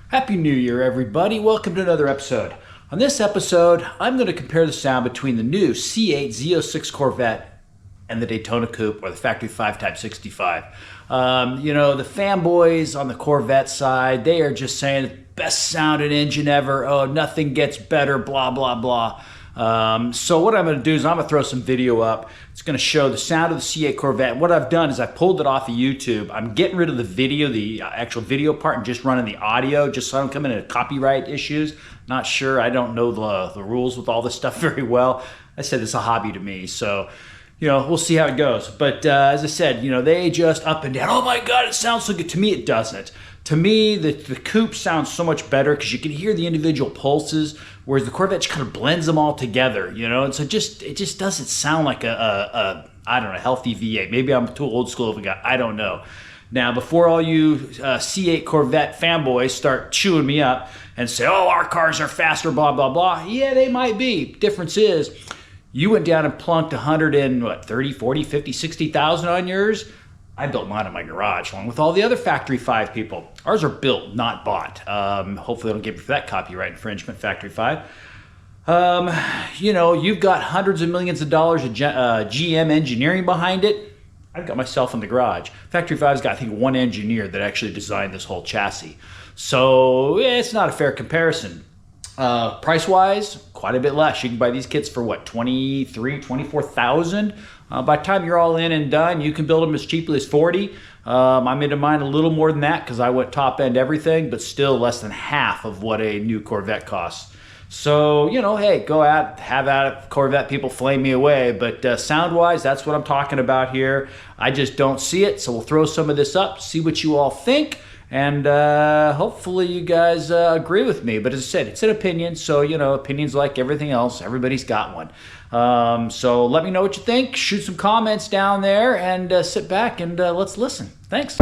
Happy New Year, everybody. Welcome to another episode. On this episode, I'm going to compare the sound between the new C8 Z06 Corvette and the Daytona Coupe, or the Factory 5 Type 65. The fanboys on the Corvette side, they are just saying, best sounding engine ever. Oh, nothing gets better, blah, blah, blah. So what I'm going to do is I'm going to throw some video up. It's going to show the sound of the C8 Corvette. What I've done is I pulled it off of YouTube. I'm getting rid of the video, the actual video part, and just running the audio, just so I don't come into copyright issues. Not sure. I don't know the rules with all this stuff very well. I said it's a hobby to me, so we'll see how it goes. But as I said, they just up and down. Oh my God, it sounds so good. To me, it doesn't. To me, the coupe sounds so much better because you can hear the individual pulses, whereas the Corvette just kind of blends them all together, and so it just doesn't sound like a healthy V8. Maybe I'm too old school of a guy. I don't know. Now, before all you C8 Corvette fanboys start chewing me up and say, oh, our cars are faster, blah, blah, blah. Yeah, they might be. Difference is, you went down and plunked 30, 40, 50, 60,000 on yours. I built mine in my garage along with all the other Factory 5 people. Ours are built, not bought. Hopefully they don't get me for that copyright infringement, Factory 5. You've got hundreds of millions of dollars of GM engineering behind it. I've got myself in the garage. Factory 5's got, I think, one engineer that actually designed this whole chassis. So it's not a fair comparison. Price-wise, quite a bit less. You can buy these kits for what, 23, 24,000? By the time you're all in and done, you can build them as cheaply as 40. I'm into mine a little more than that because I went top end everything, but still less than half of what a new Corvette costs. So, hey, go out, have at it. Corvette people flame me away, but sound-wise, that's what I'm talking about here. I just don't see it, so we'll throw some of this up, see what you all think. And hopefully you guys agree with me. But as I said, it's an opinion. So, opinions like everything else. Everybody's got one. So let me know what you think. Shoot some comments down there and sit back and let's listen. Thanks.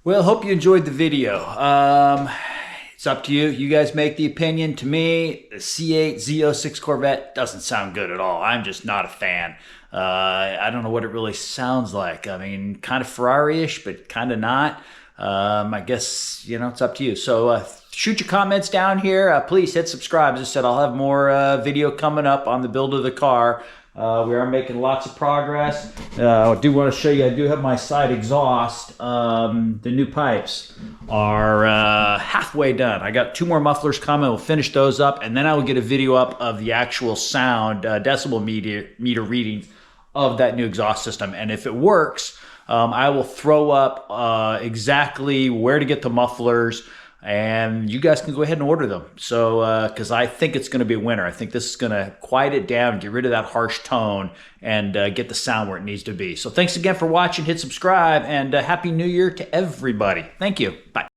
Well, hope you enjoyed the video. It's up to you. You guys make the opinion. To me, the C8 Z06 Corvette doesn't sound good at all. I'm just not a fan. I don't know what it really sounds like. I mean, kind of Ferrari-ish, but kind of not. I guess, it's up to you. So shoot your comments down here. Please hit subscribe. As I said, I'll have more video coming up on the build of the car. We are making lots of progress. I do want to show you, I do have my side exhaust. The new pipes are halfway done. I got 2 more mufflers coming. We'll finish those up, and then I will get a video up of the actual sound decibel meter readings of that new exhaust system. And if it works, I will throw up exactly where to get the mufflers, and you guys can go ahead and order them. So, because I think it's going to be a winner. I think this is going to quiet it down, get rid of that harsh tone, and get the sound where it needs to be. So thanks again for watching. Hit subscribe, and Happy New Year to everybody. Thank you. Bye.